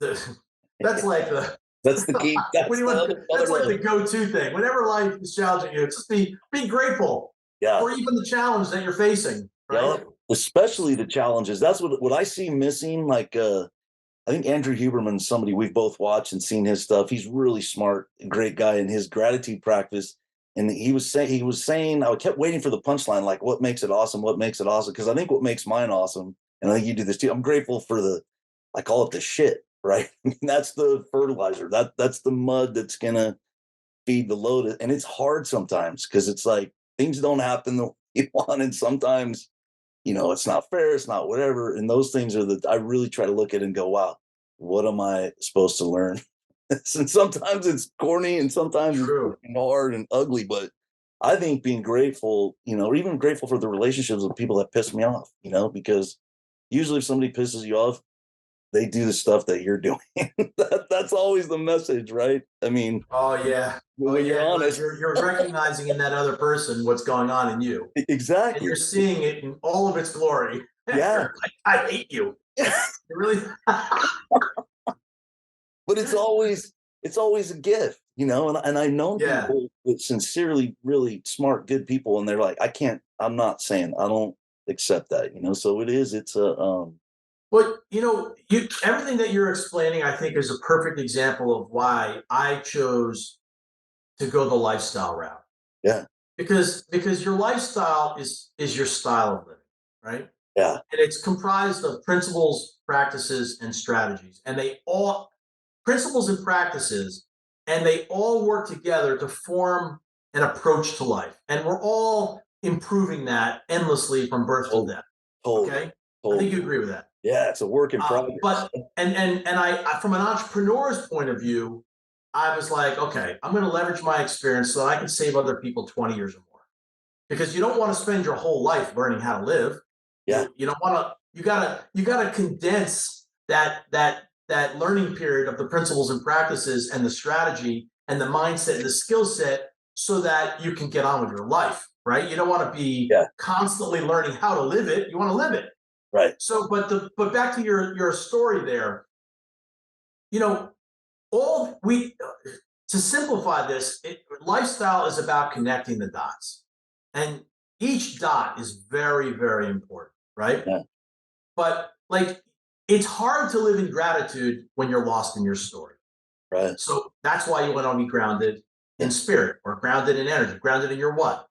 that's like the That's the key. what do That's you the want? other That's like level. the go-to thing. Whenever life is challenging you, just be grateful Yeah. for even the challenge that you're facing. Right? Yeah. Especially the challenges. That's what I see missing. Like, I think Andrew Huberman's somebody we've both watched and seen his stuff. He's really smart, great guy in his gratitude practice. And he was saying, I kept waiting for the punchline, like, what makes it awesome? What makes it awesome? Because I think what makes mine awesome, and I think you do this too. I'm grateful for I call it the shit, right? That's the fertilizer. That's the mud that's gonna feed the load. And it's hard sometimes because it's like things don't happen the way you want, and sometimes it's not fair, it's not whatever. And those things are I really try to look at and go, wow, what am I supposed to learn? And sometimes it's corny and sometimes it's True. hard and ugly. But I think being grateful, or even grateful for the relationships with people that piss me off, because usually if somebody pisses you off, they do the stuff that you're doing. That's always the message, right? I mean, Oh yeah. Oh when you're yeah. Like, honest, you're recognizing in that other person what's going on in you, and exactly. you're seeing it in all of its glory. Yeah. You're like, I hate you. You really. But it's always a gift, and I've known Yeah. people that sincerely, really smart, good people, and they're like, I'm not saying I don't accept that, so it's Well, everything that you're explaining, I think, is a perfect example of why I chose to go the lifestyle route. yeah, Because your lifestyle is your style of living, right? yeah, And it's comprised of principles, practices, and strategies. And they all principles and practices, and they all work together to form an approach to life. And we're all improving that endlessly from birth to totally, death. totally, Okay, I think totally. you agree with that. Yeah, it's a work in progress. But from an entrepreneur's point of view, I was like, okay, I'm going to leverage my experience so that I can save other people 20 years or more. Because you don't want to spend your whole life learning how to live. Yeah, You don't want to. You gotta condense that learning period of the principles and practices and the strategy and the mindset and the skill set so that you can get on with your life. Right? You don't want to be yeah, constantly learning how to live it. You want to live it. right. So, but back to your story there. You know, all we to simplify this, lifestyle is about connecting the dots. And each dot is very, very important, right? Yeah. But like, it's hard to live in gratitude when you're lost in your story. Right. So that's why you want to be grounded in spirit, or grounded in energy, grounded in your what.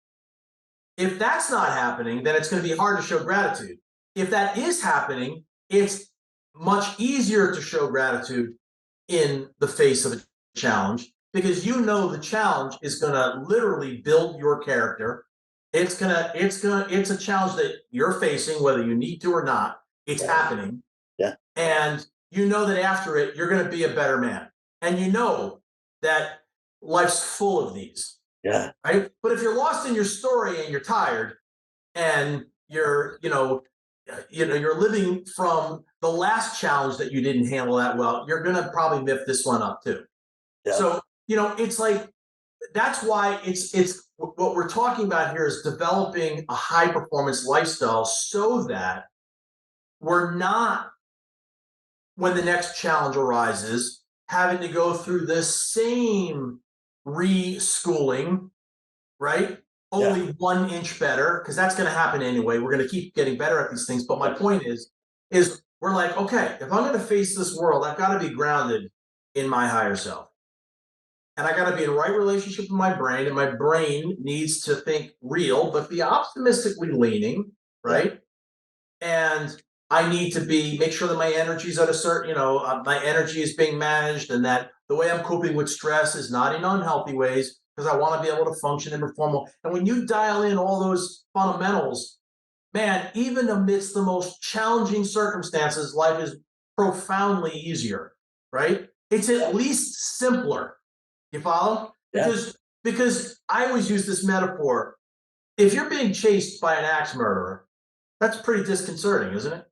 If that's not happening, then it's going to be hard to show gratitude. If that is happening, it's much easier to show gratitude in the face of a challenge, because you know the challenge is going to literally build your character. It's a challenge that you're facing, whether you need to or not. It's happening. Yeah. And you know that after it, you're going to be a better man. And you know that life's full of these. Yeah. Right. But if you're lost in your story and you're tired and you're living from the last challenge that you didn't handle that well, you're going to probably miss this one up too. Yeah. So, it's like, that's why it's what we're talking about here is developing a high performance lifestyle, so that we're not, when the next challenge arises, having to go through the same reschooling, right? Only 1 inch better, because that's going to happen anyway. We're going to keep getting better at these things. But my point is we're like, okay, if I'm going to face this world, I've got to be grounded in my higher self. And I got to be in right relationship with my brain, and my brain needs to think real, but be optimistically leaning, right? And I need to make sure that my energy is at a certain, my energy is being managed, and that the way I'm coping with stress is not in unhealthy ways, because I want to be able to function and perform well. And when you dial in all those fundamentals, man, even amidst the most challenging circumstances, life is profoundly easier, right? It's at least simpler. You follow? Yeah. Because I always use this metaphor. If you're being chased by an axe murderer, that's pretty disconcerting, isn't it?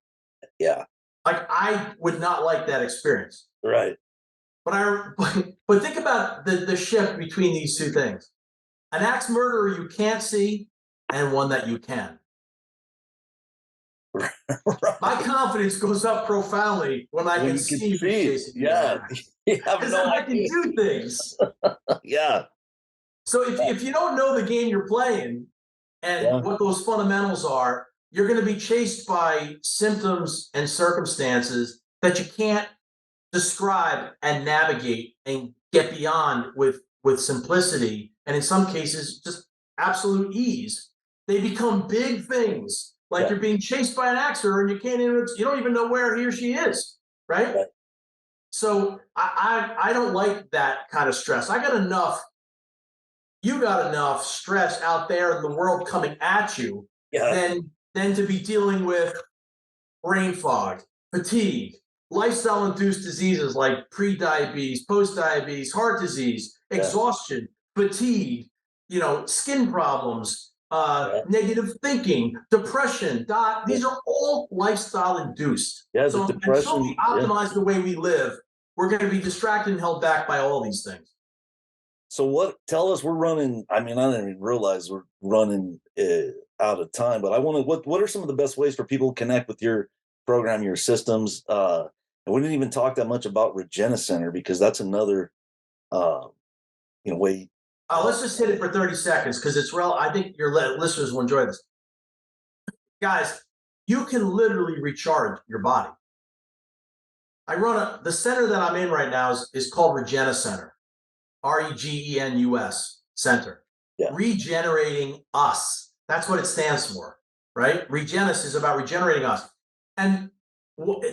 Yeah. Like, I would not like that experience. Right. But think about the shift between these two things. An axe murderer you can't see, and one that you can. Right. My confidence goes up profoundly when I can see who's chasing me. Yeah. Because then I can do things. Yeah. So if you don't know the game you're playing and what those fundamentals are, you're going to be chased by symptoms and circumstances that you can't describe and navigate and get beyond with simplicity, and in some cases just absolute ease. They become big things, like you're being chased by an axe murderer and you don't even know where he or she is, right? So I don't like that kind of stress. You got enough stress out there in the world coming at you than to be dealing with brain fog, fatigue, lifestyle-induced diseases like pre-diabetes, post-diabetes, heart disease, exhaustion, fatigue, skin problems, negative thinking, depression. These are all lifestyle-induced. Yeah, so until we optimize the way we live, we're going to be distracted and held back by all these things. So tell us, we're running, I didn't even realize we're running out of time, but what are some of the best ways for people to connect with your program, your systems? And we didn't even talk that much about Regenus Center, because that's another, way. Let's just hit it for 30 seconds, because it's real. I think your listeners will enjoy this. Guys, you can literally recharge your body. The center that I'm in right now is called Regenus Center. REGENUS Center. Yeah. Regenerating us. That's what it stands for, right? Regenus is about regenerating us. And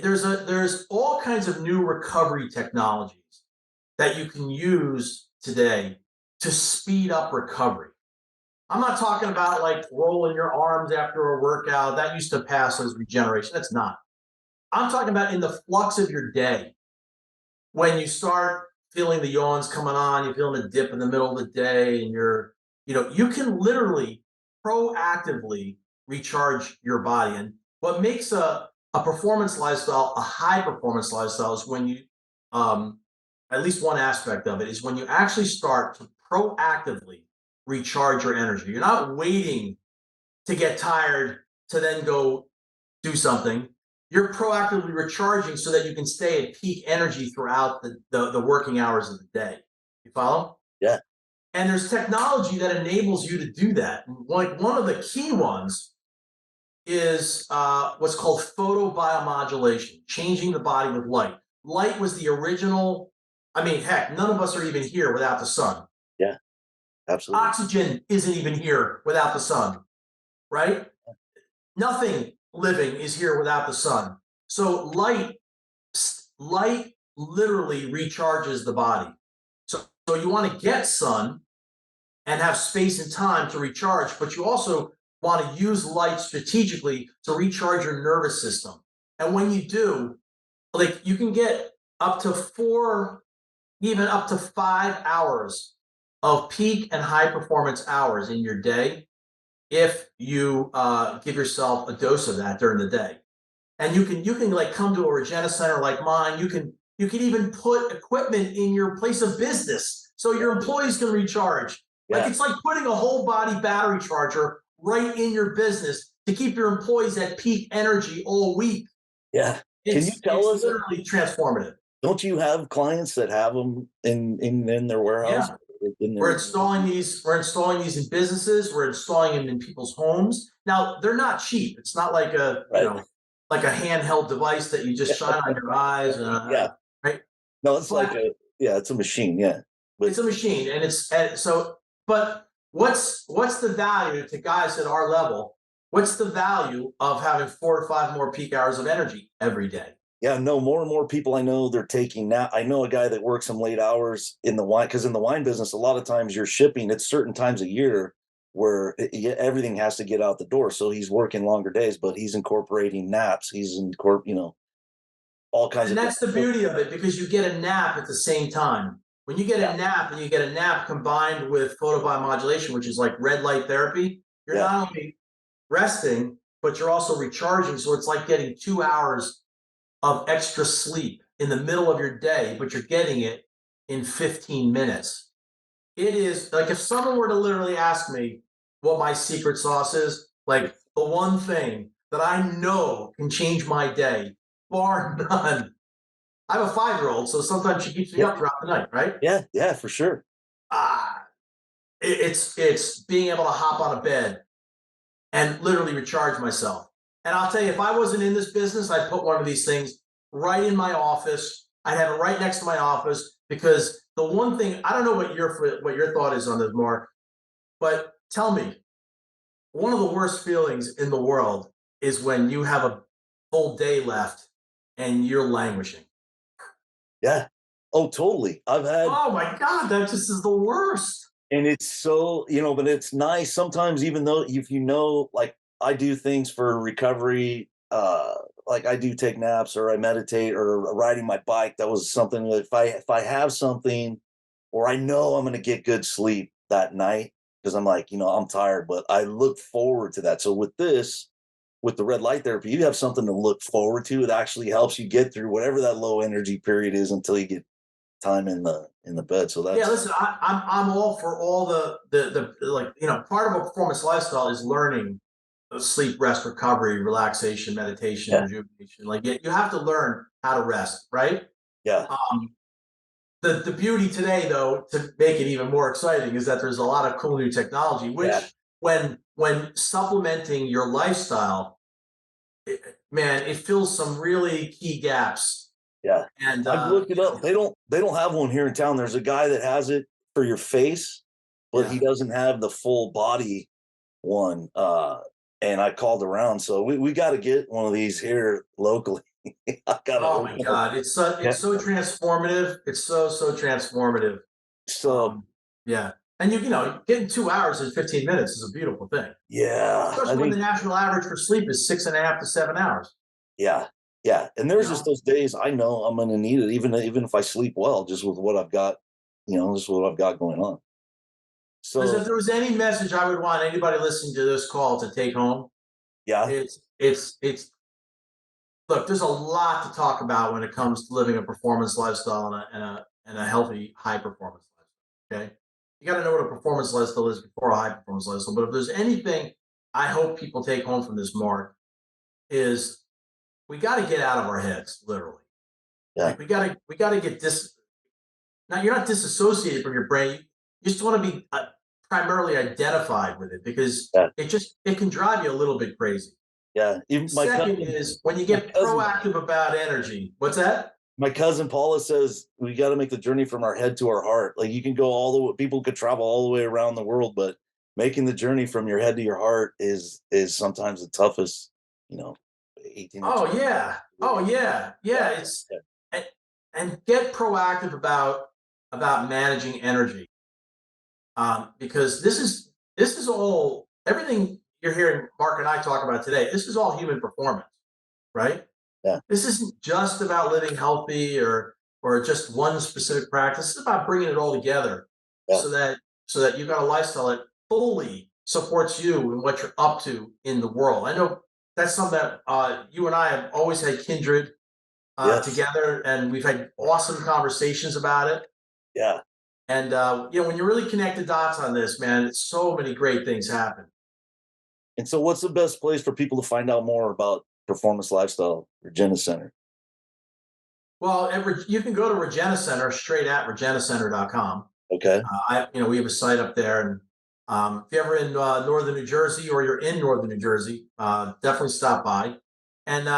there's all kinds of new recovery technologies that you can use today to speed up recovery. I'm not talking about like rolling your arms after a workout. That used to pass as regeneration. That's not. I'm talking about in the flux of your day, when you start feeling the yawns coming on, you're feeling a dip in the middle of the day, and you can literally proactively recharge your body. And what makes a performance lifestyle a high performance lifestyle is when you, at least one aspect of it is when you actually start to proactively recharge your energy. You're not waiting to get tired to then go do something. You're proactively recharging so that you can stay at peak energy throughout the working hours of the day. You follow? Yeah. And there's technology that enables you to do that. Like one of the key ones is what's called photobiomodulation, changing the body with light. Light was the original. I mean, heck, none of us are even here without the sun. Yeah, absolutely. Oxygen isn't even here without the sun, right? Nothing living is here without the sun. So light literally recharges the body. So you want to get sun and have space and time to recharge, but you also want to use light strategically to recharge your nervous system. And when you do, like you can get up to 4, even up to 5 hours of peak and high performance hours in your day if you give yourself a dose of that during the day. And you can like come to a Regenus Center like mine. You can even put equipment in your place of business so your employees can recharge. Yeah. Like it's like putting a whole body battery charger right in your business to keep your employees at peak energy all week. Yeah. It's, Can you tell it's us? literally transformative. Don't you have clients that have them in their warehouse? Yeah. In We're their, installing these in businesses. We're installing them in people's homes. Now they're not cheap. It's not like right. like a handheld device that you just shine on your eyes. Yeah. Right. No, it's But it's a machine. Yeah. But it's a machine, and so. But what's the value to guys at our level? What's the value of having 4 or 5 more peak hours of energy every day? yeah, no, more and more people I know they're taking now. I know a guy that works some late hours in the wine, because in the wine business, a lot of times you're shipping at certain times a year where everything has to get out the door. So he's working longer days, but he's incorporating naps. He's all kinds And of that's the different. beauty of it, because you get a nap at the same time. When you get a nap, and you get a nap combined with photobiomodulation, which is like red light therapy, you're Yeah. not only resting, but you're also recharging. So it's like getting 2 hours of extra sleep in the middle of your day, but you're getting it in 15 minutes. It is like if someone were to literally ask me what my secret sauce is, like the one thing that I know can change my day, bar none. I have a 5-year-old, so sometimes she keeps me Yeah. up throughout the night, right? Yeah. Yeah, for sure. Ah, it's being able to hop on a bed and literally recharge myself. And I'll tell you, if I wasn't in this business, I'd put one of these things right in my office. I'd have it right next to my office, because the one thing, I don't know what your thought is on this, Mark, but tell me, one of the worst feelings in the world is when you have a full day left and you're languishing. Yeah. Oh, totally. I've had, Oh my God, that just is the worst. and it's so, but it's nice sometimes, even though if like I do things for recovery, like I do take naps or I meditate or riding my bike. That was something that if I have something, or I know I'm going to get good sleep that night, because I'm like, I'm tired, but I look forward to that. So with the red light therapy, you have something to look forward to. It actually helps you get through whatever that low energy period is until you get time in the bed. So Yeah, that's listen, I'm all for all the like, part of a performance lifestyle is learning sleep, rest, recovery, relaxation, meditation, yeah, rejuvenation. Like you have to learn how to rest, right? yeah, Um, the beauty today, though, to make it even more exciting, is that there's a lot of cool new technology, yeah, which when supplementing your lifestyle, man, it fills some really key gaps. yeah. And I've looked it up. They don't have one here in town. There's a guy that has it for your face, but he yeah. doesn't have the full body one. And I called around, so we got to get one of these here locally. I gotta Oh my open up. God, Yeah. it's so transformative. It's so transformative. So Yeah, and getting 2 hours in 15 minutes is a beautiful thing, yeah, I especially when the think national average for sleep is 6.5 to 7 hours. yeah, yeah. And You there's just know, those days I know I'm gonna need it, even if I sleep well, just with what I've got, just what I've got going on. because if So there was any message I would want anybody listening to this call to take home, yeah, it's look. There's a lot to talk about when it comes to living a performance lifestyle and a healthy high performance lifestyle. Okay, you got to know what a performance lifestyle is before a high performance lifestyle. But if there's anything I hope people take home from this, Mark, is we got to get out of our heads, literally. yeah, Like we got to get this. you're not disassociated from your brain. You just want to be primarily identified with it, because Yeah. it can drive you a little bit crazy. Yeah. Even Second is when you get proactive about energy. What's that? My cousin Paula says we got to make the journey from our head to our heart. Like you can go all the way, people could travel all the way around the world, but making the journey from your head to your heart is sometimes the toughest, 18. Oh yeah. Oh yeah. Yeah. It's and get proactive about managing energy. Because this is all, everything you're hearing Mark and I talk about today. This is all human performance, right? Yeah. This isn't just about living healthy or just one specific practice. It's about bringing it all together, so that you've got a lifestyle that fully supports you and what you're up to in the world. I know that's something that you and I have always had kindred together, and we've had awesome conversations about it. Yeah. And when you really connect the dots on this, man, so many great things happen. And so what's the best place for people to find out more about Performance Lifestyle Regenus Center? Well, you can go to Regenus Center, straight at regenuscenter.com. Okay. We have a site up there, and if you're ever in northern New Jersey, or you're in northern New Jersey, definitely stop by. And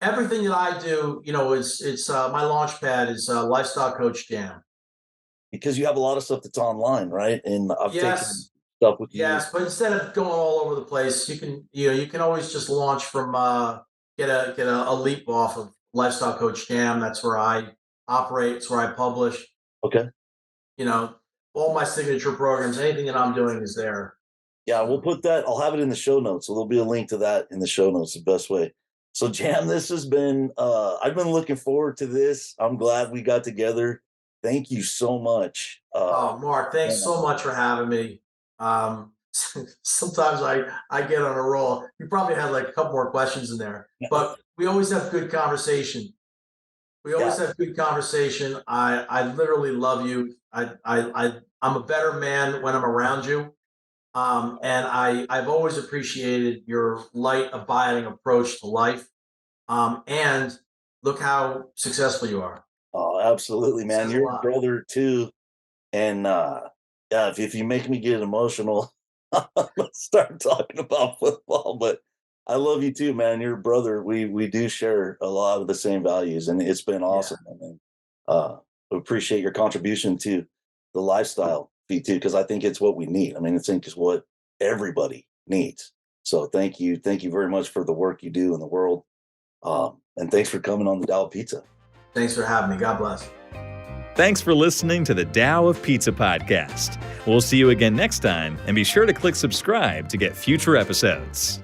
everything that I do, it's my launch pad is Lifestyle Coach Jam. Because you have a lot of stuff that's online, right? And I've taken stuff with you. Yes, but instead of going all over the place, you can always just launch from get a leap off of Lifestyle Coach Jam. That's where I operate. It's where I publish. Okay. All my signature programs, anything that I'm doing is there. Yeah, we'll put that. I'll have it in the show notes. So there'll be a link to that in the show notes, the best way. So Jam, this has been, I've been looking forward to this. I'm glad we got together. Thank you so much. Mark, thanks so much for having me. Sometimes I get on a roll. You probably had like a couple more questions in there, but we always have good conversation. Have good conversation. I literally love you. I'm a better man when I'm around you. And I've always appreciated your light, abiding approach to life. And look how successful you are. Oh, absolutely, man. You're a brother too. And if you make me get emotional, let's start talking about football. But I love you too, man. You're a brother. We do share a lot of the same values, and it's been awesome. And we appreciate your contribution to the lifestyle feed too, because I think it's what we need. I mean, I think it's what everybody needs. So thank you very much for the work you do in the world, and thanks for coming on the Tao of Pizza. Thanks for having me. God bless. Thanks for listening to the Tao of Pizza podcast. We'll see you again next time, and be sure to click subscribe to get future episodes.